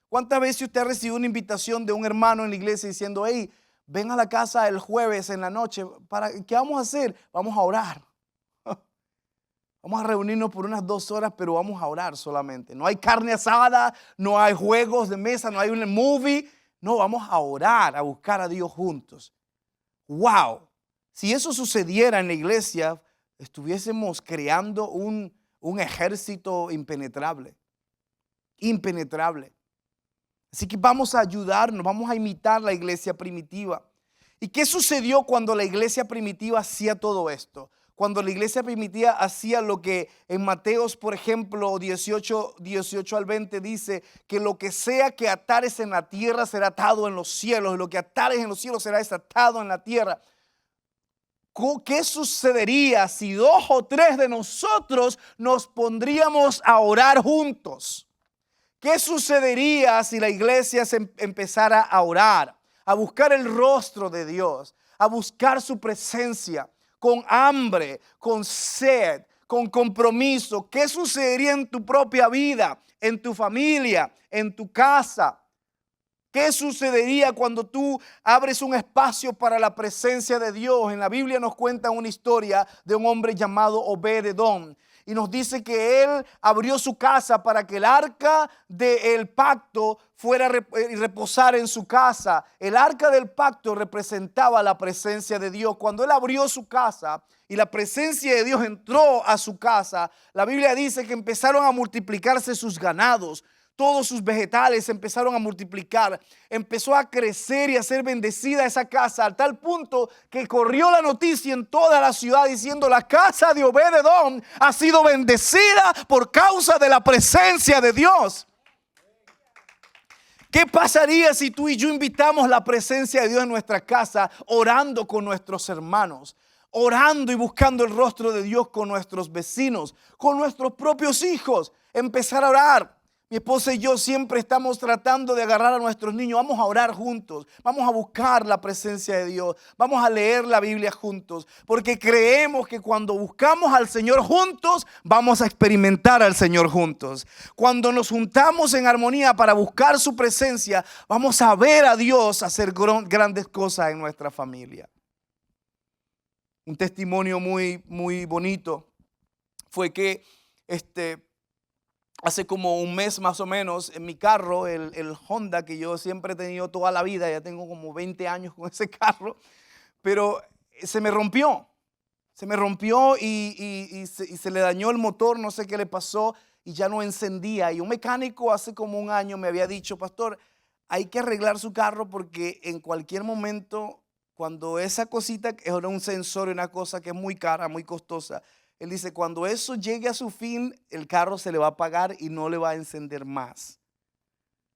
[SPEAKER 1] ¿Cuántas veces usted ha recibido una invitación de un hermano en la iglesia diciendo, hey, ven a la casa el jueves en la noche? ¿Qué vamos a hacer? Vamos a orar. Vamos a reunirnos por unas 2 horas, pero vamos a orar solamente. No hay carne asada, no hay juegos de mesa, no hay un movie. No, vamos a orar, a buscar a Dios juntos. ¡Wow! Si eso sucediera en la iglesia, estuviésemos creando un ejército impenetrable. Impenetrable. Así que vamos a ayudarnos, vamos a imitar la iglesia primitiva. ¿Y qué sucedió cuando la iglesia primitiva hacía todo esto? Cuando la iglesia primitiva hacía lo que en Mateos, por ejemplo, 18 al 20 dice que lo que sea que atares en la tierra será atado en los cielos, y lo que atares en los cielos será desatado en la tierra. ¿Qué sucedería si 2 o 3 de nosotros nos pondríamos a orar juntos? ¿Qué sucedería si la iglesia se empezara a orar, a buscar el rostro de Dios, a buscar su presencia? Con hambre, con sed, con compromiso. ¿Qué sucedería en tu propia vida, en tu familia, en tu casa? ¿Qué sucedería cuando tú abres un espacio para la presencia de Dios? En la Biblia nos cuenta una historia de un hombre llamado Obed-Edom. Y nos dice que él abrió su casa para que el arca del pacto fuera y reposar en su casa. El arca del pacto representaba la presencia de Dios. Cuando él abrió su casa y la presencia de Dios entró a su casa, la Biblia dice que empezaron a multiplicarse sus ganados. Todos sus vegetales empezaron a multiplicar, empezó a crecer y a ser bendecida esa casa, a tal punto que corrió la noticia en toda la ciudad diciendo: la casa de Obed-Edom ha sido bendecida por causa de la presencia de Dios. ¿Qué pasaría si tú y yo invitamos la presencia de Dios en nuestra casa, orando con nuestros hermanos, orando y buscando el rostro de Dios con nuestros vecinos, con nuestros propios hijos? Empezar a orar. Mi esposa y yo siempre estamos tratando de agarrar a nuestros niños. Vamos a orar juntos. Vamos a buscar la presencia de Dios. Vamos a leer la Biblia juntos. Porque creemos que cuando buscamos al Señor juntos, vamos a experimentar al Señor juntos. Cuando nos juntamos en armonía para buscar su presencia, vamos a ver a Dios hacer grandes cosas en nuestra familia. Un testimonio muy, muy bonito fue que hace como un mes más o menos, en mi carro, el Honda que yo siempre he tenido toda la vida, ya tengo como 20 años con ese carro, pero se me rompió y se le dañó el motor, no sé qué le pasó y ya no encendía. Y un mecánico hace como un año me había dicho: pastor, hay que arreglar su carro porque en cualquier momento, cuando esa cosita, es un sensor y una cosa que es muy cara, muy costosa, él dice, cuando eso llegue a su fin, el carro se le va a apagar y no le va a encender más.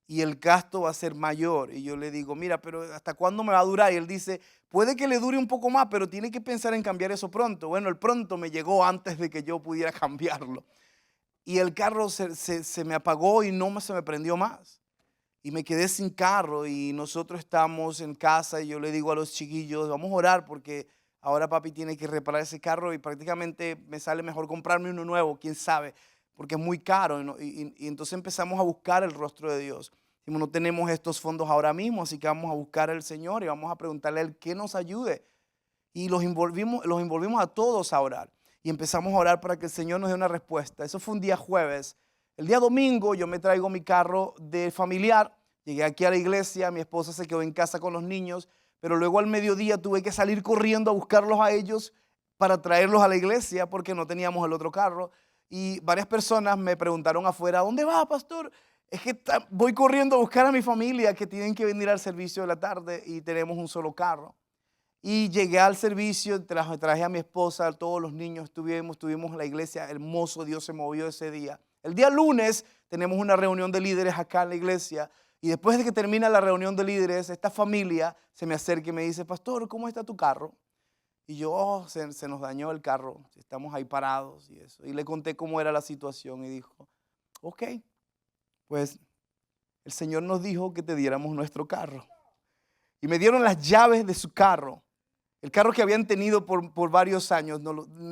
[SPEAKER 1] Y el gasto va a ser mayor. Y yo le digo, mira, pero ¿hasta cuándo me va a durar? Y él dice, puede que le dure un poco más, pero tiene que pensar en cambiar eso pronto. Bueno, el pronto me llegó antes de que yo pudiera cambiarlo. Y el carro se me apagó y no se me prendió más. Y me quedé sin carro y nosotros estamos en casa y yo le digo a los chiquillos, vamos a orar porque ahora papi tiene que reparar ese carro y prácticamente me sale mejor comprarme uno nuevo, quién sabe, porque es muy caro. Y entonces empezamos a buscar el rostro de Dios. No tenemos estos fondos ahora mismo, así que vamos a buscar al Señor y vamos a preguntarle a Él que nos ayude. Y los envolvimos a todos a orar. Y empezamos a orar para que el Señor nos dé una respuesta. Eso fue un día jueves. El día domingo yo me traigo mi carro de familiar. Llegué aquí a la iglesia, mi esposa se quedó en casa con los niños. Pero luego al mediodía tuve que salir corriendo a buscarlos a ellos para traerlos a la iglesia porque no teníamos el otro carro. y varias personas me preguntaron afuera, ¿dónde va, pastor? Es que voy corriendo a buscar a mi familia que tienen que venir al servicio de la tarde y tenemos un solo carro. Y llegué al servicio, traje a mi esposa, a todos los niños, estuvimos en la iglesia, hermoso, Dios se movió ese día. El día lunes tenemos una reunión de líderes acá en la iglesia y después de que termina la reunión de líderes, esta familia se me acerca y me dice, pastor, ¿cómo está tu carro? Y yo, se nos dañó el carro, estamos ahí parados y eso. Y le conté cómo era la situación y dijo, ok, pues el Señor nos dijo que te diéramos nuestro carro. Y me dieron las llaves de su carro. El carro que habían tenido por varios años,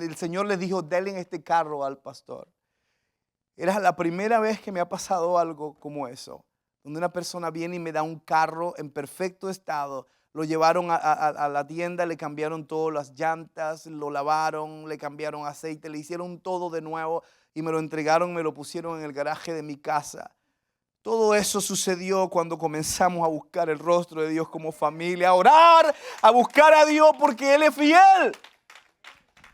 [SPEAKER 1] el Señor les dijo, denle este carro al pastor. Era la primera vez que me ha pasado algo como eso, donde una persona viene y me da un carro en perfecto estado. Lo llevaron a la tienda, le cambiaron todas las llantas, lo lavaron, le cambiaron aceite, le hicieron todo de nuevo y me lo entregaron, me lo pusieron en el garaje de mi casa. Todo eso sucedió cuando comenzamos a buscar el rostro de Dios como familia, a orar, a buscar a Dios porque Él es fiel.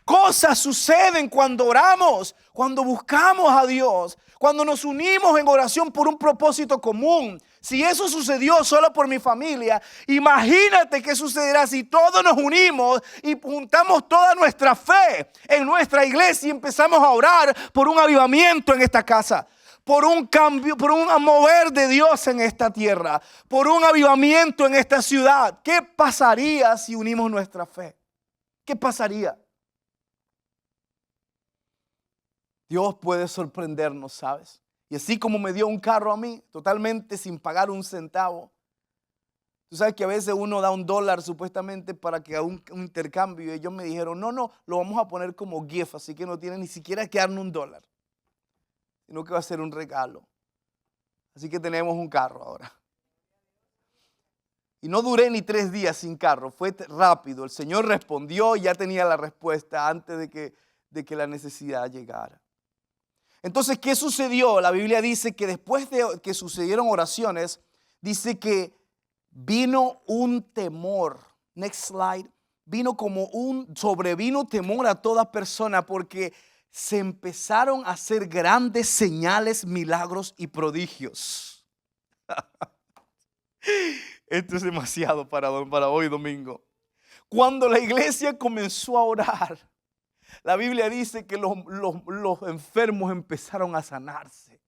[SPEAKER 1] Cosas suceden cuando oramos, cuando buscamos a Dios, cuando nos unimos en oración por un propósito común. Si eso sucedió solo por mi familia, imagínate qué sucederá si todos nos unimos y juntamos toda nuestra fe en nuestra iglesia y empezamos a orar por un avivamiento en esta casa, por un cambio, por un mover de Dios en esta tierra, por un avivamiento en esta ciudad. ¿Qué pasaría si unimos nuestra fe? ¿Qué pasaría? Dios puede sorprendernos, ¿sabes? Y así como me dio un carro a mí, totalmente sin pagar un centavo. Tú sabes que a veces uno da $1 supuestamente para que haga un intercambio. Y ellos me dijeron, no, lo vamos a poner como gift, así que no tiene ni siquiera que darnos $1. Sino que va a ser un regalo. Así que tenemos un carro ahora. Y no duré ni 3 días sin carro, fue rápido. El Señor respondió y ya tenía la respuesta antes de que la necesidad llegara. Entonces, ¿qué sucedió? La Biblia dice que después de que sucedieron oraciones, dice que vino un temor. Next slide. Sobrevino temor a toda persona porque se empezaron a hacer grandes señales, milagros y prodigios. Esto es demasiado para hoy domingo. Cuando la iglesia comenzó a orar, la Biblia dice que los enfermos empezaron a sanarse.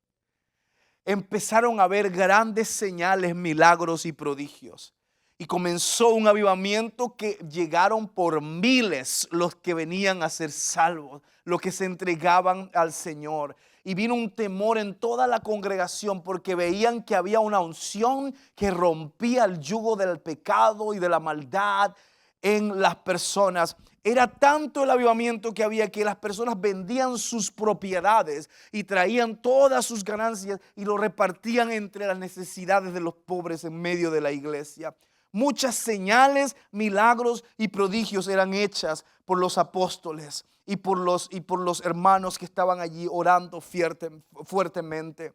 [SPEAKER 1] Empezaron a ver grandes señales, milagros y prodigios. Y comenzó un avivamiento que llegaron por miles los que venían a ser salvos, los que se entregaban al Señor. Y vino un temor en toda la congregación porque veían que había una unción que rompía el yugo del pecado y de la maldad en las personas. Era tanto el avivamiento que había que las personas vendían sus propiedades y traían todas sus ganancias y lo repartían entre las necesidades de los pobres en medio de la iglesia. Muchas señales, milagros y prodigios eran hechas por los apóstoles y por los hermanos que estaban allí orando fuertemente.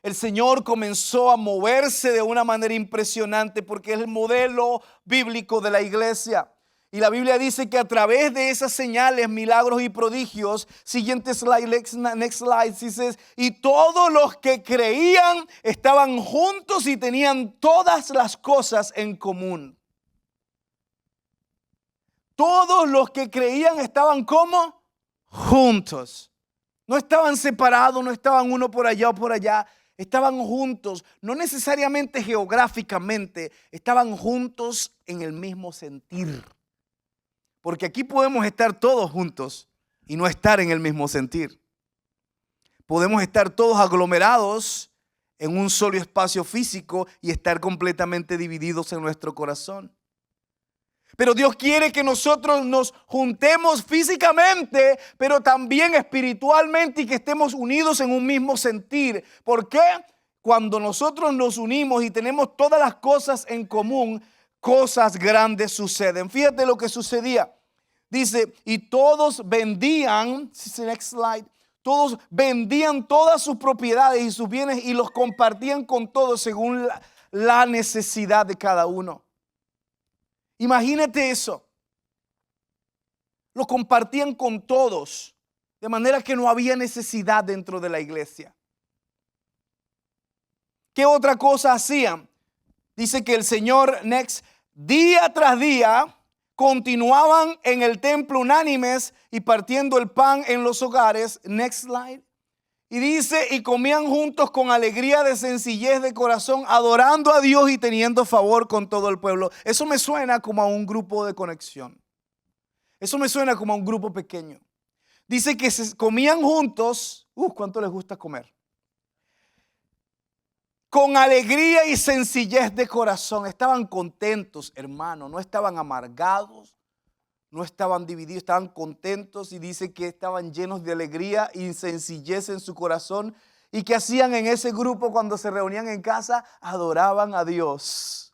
[SPEAKER 1] El Señor comenzó a moverse de una manera impresionante porque es el modelo bíblico de la iglesia. Y la Biblia dice que a través de esas señales, milagros y prodigios, siguiente slide, next slide, dice, y todos los que creían estaban juntos y tenían todas las cosas en común. Todos los que creían estaban como juntos. No estaban separados, no estaban uno por allá o por allá. Estaban juntos, no necesariamente geográficamente, estaban juntos en el mismo sentir. Porque aquí podemos estar todos juntos y no estar en el mismo sentir. Podemos estar todos aglomerados en un solo espacio físico y estar completamente divididos en nuestro corazón. Pero Dios quiere que nosotros nos juntemos físicamente, pero también espiritualmente y que estemos unidos en un mismo sentir. ¿Por qué? Cuando nosotros nos unimos y tenemos todas las cosas en común, cosas grandes suceden. Fíjate lo que sucedía. Dice, y todos vendían, next slide, todos vendían todas sus propiedades y sus bienes y los compartían con todos según la necesidad de cada uno. Imagínate eso. Lo compartían con todos. De manera que no había necesidad dentro de la iglesia. ¿Qué otra cosa hacían? Dice que el Señor, día tras día, continuaban en el templo unánimes y partiendo el pan en los hogares. Next slide. Y dice, y comían juntos con alegría de sencillez de corazón, adorando a Dios y teniendo favor con todo el pueblo. Eso me suena como a un grupo de conexión. Eso me suena como a un grupo pequeño. Dice que se comían juntos. ¿Cuánto les gusta comer? Con alegría y sencillez de corazón. Estaban contentos, hermano. No estaban amargados. No estaban divididos. Estaban contentos. Y dice que estaban llenos de alegría y sencillez en su corazón. ¿Y qué hacían en ese grupo cuando se reunían en casa? Adoraban a Dios.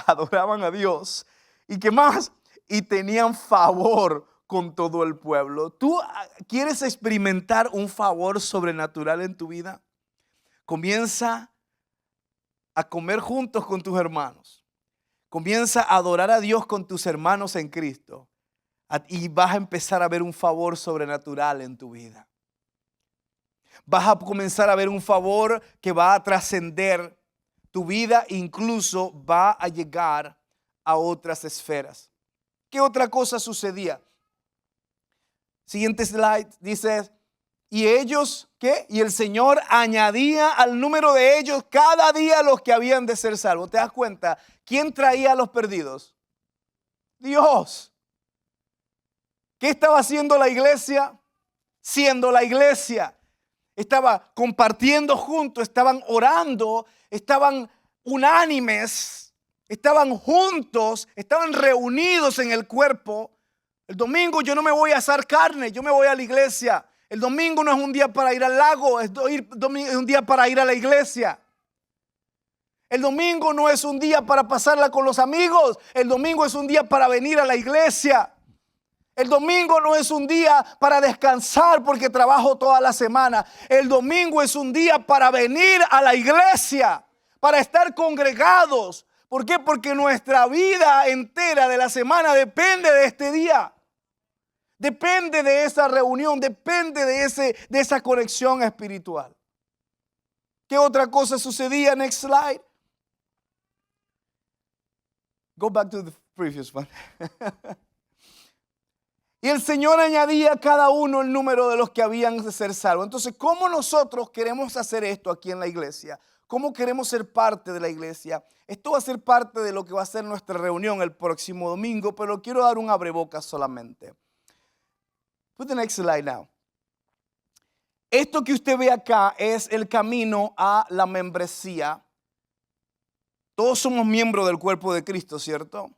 [SPEAKER 1] Adoraban a Dios. ¿Y qué más? Y tenían favor con todo el pueblo. ¿Tú quieres experimentar un favor sobrenatural en tu vida? Comienza a comer juntos con tus hermanos. Comienza a adorar a Dios con tus hermanos en Cristo. Y vas a empezar a ver un favor sobrenatural en tu vida. Vas a comenzar a ver un favor que va a trascender tu vida, incluso va a llegar a otras esferas. ¿Qué otra cosa sucedía? Siguiente slide, dice, y ellos, ¿qué? Y el Señor añadía al número de ellos cada día los que habían de ser salvos. ¿Te das cuenta? ¿Quién traía a los perdidos? Dios. ¿Qué estaba haciendo la iglesia? Siendo la iglesia. Estaba compartiendo juntos, estaban orando, estaban unánimes, estaban juntos, estaban reunidos en el cuerpo. El domingo yo no me voy a asar carne, yo me voy a la iglesia. El domingo no es un día para ir al lago, es un día para ir a la iglesia. El domingo no es un día para pasarla con los amigos, el domingo es un día para venir a la iglesia. El domingo no es un día para descansar porque trabajo toda la semana. El domingo es un día para venir a la iglesia, para estar congregados. ¿Por qué? Porque nuestra vida entera de la semana depende de este día. Depende de esa reunión, depende de esa conexión espiritual. ¿Qué otra cosa sucedía? Next slide. Go back to the previous one. Y el Señor añadía a cada uno el número de los que habían de ser salvos. Entonces, ¿cómo nosotros queremos hacer esto aquí en la iglesia? ¿Cómo queremos ser parte de la iglesia? Esto va a ser parte de lo que va a ser nuestra reunión el próximo domingo, pero quiero dar un abrebocas solamente. Put the next slide now. Esto que usted ve acá es el camino a la membresía. Todos somos miembros del cuerpo de Cristo, ¿cierto?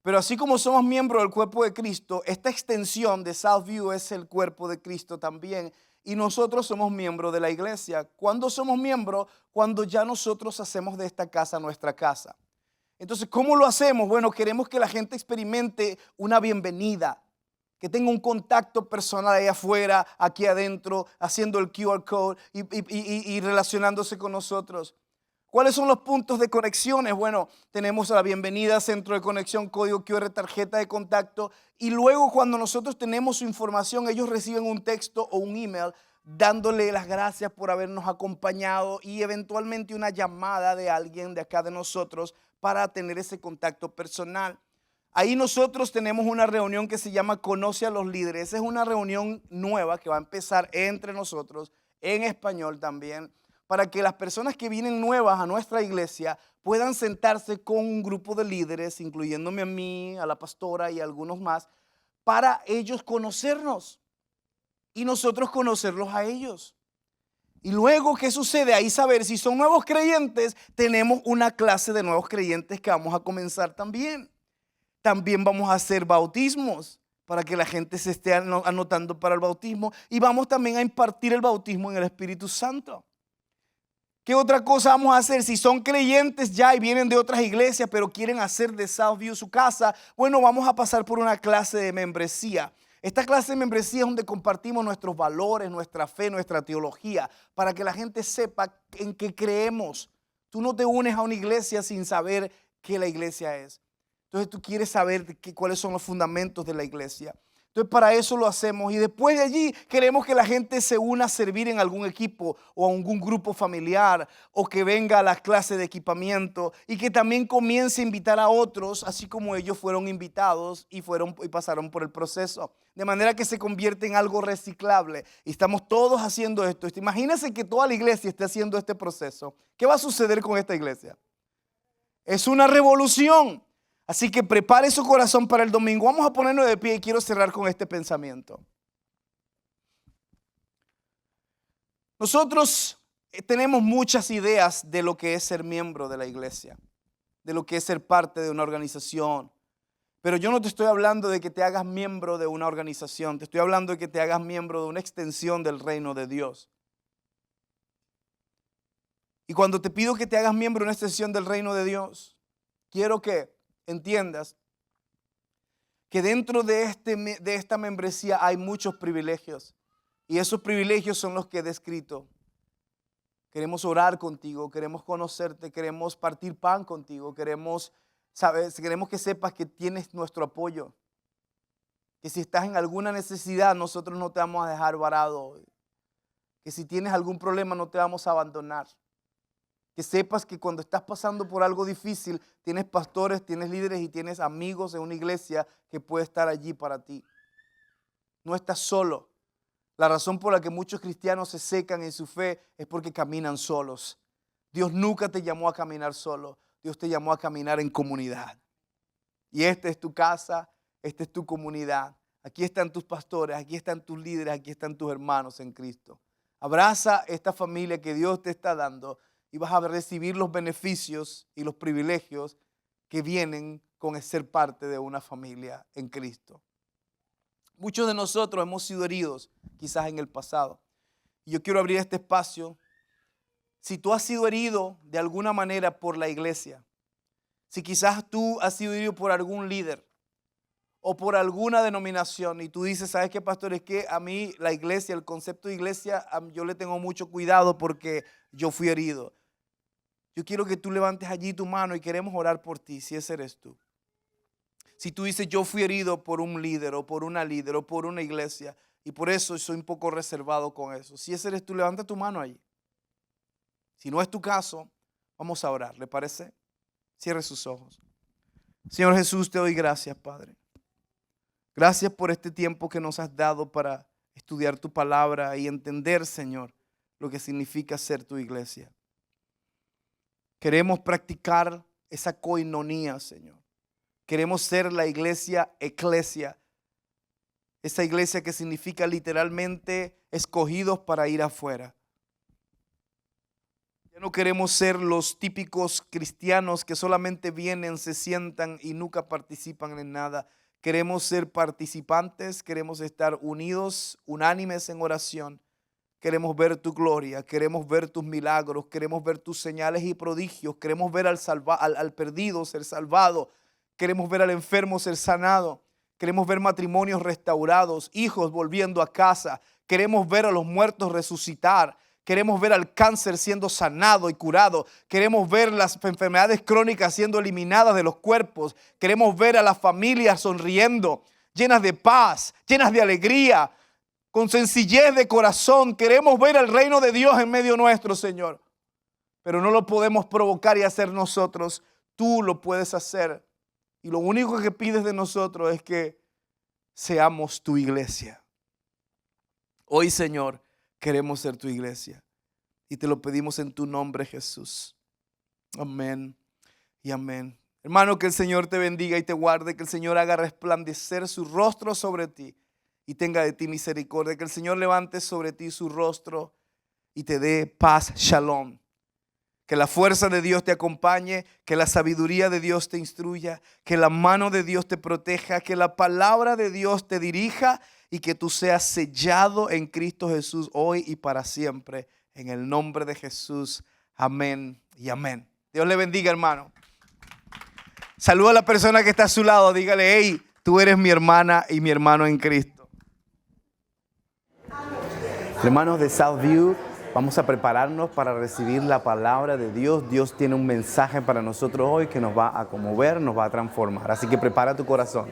[SPEAKER 1] Pero así como somos miembros del cuerpo de Cristo, esta extensión de Southview es el cuerpo de Cristo también. Y nosotros somos miembros de la iglesia. ¿Cuándo somos miembros? Cuando ya nosotros hacemos de esta casa nuestra casa. Entonces, ¿cómo lo hacemos? Bueno, queremos que la gente experimente una bienvenida. Que tenga un contacto personal ahí afuera, aquí adentro, haciendo el QR code y relacionándose con nosotros. ¿Cuáles son los puntos de conexiones? Bueno, tenemos la bienvenida, centro de conexión, código QR, tarjeta de contacto. Y luego cuando nosotros tenemos su información, ellos reciben un texto o un email dándole las gracias por habernos acompañado y eventualmente una llamada de alguien de acá de nosotros para tener ese contacto personal. Ahí nosotros tenemos una reunión que se llama Conoce a los Líderes. Esa es una reunión nueva que va a empezar entre nosotros, en español también, para que las personas que vienen nuevas a nuestra iglesia puedan sentarse con un grupo de líderes, incluyéndome a mí, a la pastora y a algunos más, para ellos conocernos y nosotros conocerlos a ellos. Y luego, ¿qué sucede? Ahí saber si son nuevos creyentes, tenemos una clase de nuevos creyentes que vamos a comenzar también. También vamos a hacer bautismos para que la gente se esté anotando para el bautismo. Y vamos también a impartir el bautismo en el Espíritu Santo. ¿Qué otra cosa vamos a hacer? Si son creyentes ya y vienen de otras iglesias, pero quieren hacer de Southview su casa, bueno, vamos a pasar por una clase de membresía. Esta clase de membresía es donde compartimos nuestros valores, nuestra fe, nuestra teología, para que la gente sepa en qué creemos. Tú no te unes a una iglesia sin saber qué la iglesia es. Entonces tú quieres saber cuáles son los fundamentos de la iglesia. Entonces para eso lo hacemos y después de allí queremos que la gente se una a servir en algún equipo o a algún grupo familiar o que venga a las clases de equipamiento y que también comience a invitar a otros así como ellos fueron invitados y pasaron por el proceso. De manera que se convierte en algo reciclable y estamos todos haciendo esto. Imagínense que toda la iglesia esté haciendo este proceso. ¿Qué va a suceder con esta iglesia? Es una revolución. Así que prepare su corazón para el domingo. Vamos a ponernos de pie y quiero cerrar con este pensamiento. Nosotros tenemos muchas ideas de lo que es ser miembro de la iglesia, de lo que es ser parte de una organización. Pero yo no te estoy hablando de que te hagas miembro de una organización, te estoy hablando de que te hagas miembro de una extensión del reino de Dios. Y cuando te pido que te hagas miembro de una extensión del reino de Dios, quiero que entiendas que dentro de esta membresía hay muchos privilegios y esos privilegios son los que he descrito. Queremos orar contigo, queremos conocerte, queremos partir pan contigo, queremos que sepas que tienes nuestro apoyo, que si estás en alguna necesidad nosotros no te vamos a dejar varado, que si tienes algún problema no te vamos a abandonar. Que sepas que cuando estás pasando por algo difícil, tienes pastores, tienes líderes y tienes amigos en una iglesia que puede estar allí para ti. No estás solo. La razón por la que muchos cristianos se secan en su fe es porque caminan solos. Dios nunca te llamó a caminar solo. Dios te llamó a caminar en comunidad. Y esta es tu casa, esta es tu comunidad. Aquí están tus pastores, aquí están tus líderes, aquí están tus hermanos en Cristo. Abraza esta familia que Dios te está dando. Y vas a recibir los beneficios y los privilegios que vienen con ser parte de una familia en Cristo. Muchos de nosotros hemos sido heridos quizás en el pasado. Y yo quiero abrir este espacio. Si tú has sido herido de alguna manera por la iglesia, si quizás tú has sido herido por algún líder o por alguna denominación y tú dices, ¿sabes qué, pastor? Es que a mí la iglesia, el concepto de iglesia, yo le tengo mucho cuidado porque yo fui herido. Yo quiero que tú levantes allí tu mano y queremos orar por ti, si ese eres tú. Si tú dices, yo fui herido por un líder o por una líder o por una iglesia y por eso soy un poco reservado con eso. Si ese eres tú, levanta tu mano allí. Si no es tu caso, vamos a orar, ¿le parece? Cierre sus ojos. Señor Jesús, te doy gracias, Padre. Gracias por este tiempo que nos has dado para estudiar tu palabra y entender, Señor, lo que significa ser tu iglesia. Queremos practicar esa coinonía, Señor. Queremos ser la iglesia eclesia. Esa iglesia que significa literalmente escogidos para ir afuera. Ya no queremos ser los típicos cristianos que solamente vienen, se sientan y nunca participan en nada. Queremos ser participantes, queremos estar unidos, unánimes en oración. Queremos ver tu gloria, queremos ver tus milagros, queremos ver tus señales y prodigios, queremos ver al perdido ser salvado, queremos ver al enfermo ser sanado, queremos ver matrimonios restaurados, hijos volviendo a casa, queremos ver a los muertos resucitar, queremos ver al cáncer siendo sanado y curado, queremos ver las enfermedades crónicas siendo eliminadas de los cuerpos, queremos ver a las familias sonriendo, llenas de paz, llenas de alegría, con sencillez de corazón. Queremos ver el reino de Dios en medio nuestro, Señor. Pero no lo podemos provocar y hacer nosotros. Tú lo puedes hacer. Y lo único que pides de nosotros es que seamos tu iglesia. Hoy, Señor, queremos ser tu iglesia. Y te lo pedimos en tu nombre, Jesús. Amén y amén. Hermano, que el Señor te bendiga y te guarde. Que el Señor haga resplandecer su rostro sobre ti y tenga de ti misericordia. Que el Señor levante sobre ti su rostro y te dé paz, shalom. Que la fuerza de Dios te acompañe, que la sabiduría de Dios te instruya, que la mano de Dios te proteja, que la palabra de Dios te dirija y que tú seas sellado en Cristo Jesús hoy y para siempre. En el nombre de Jesús. Amén y amén. Dios le bendiga, hermano. Saluda a la persona que está a su lado. Dígale, hey, tú eres mi hermana y mi hermano en Cristo. Hermanos de Southview, vamos a prepararnos para recibir la palabra de Dios. Dios tiene un mensaje para nosotros hoy que nos va a conmover, nos va a transformar. Así que prepara tu corazón.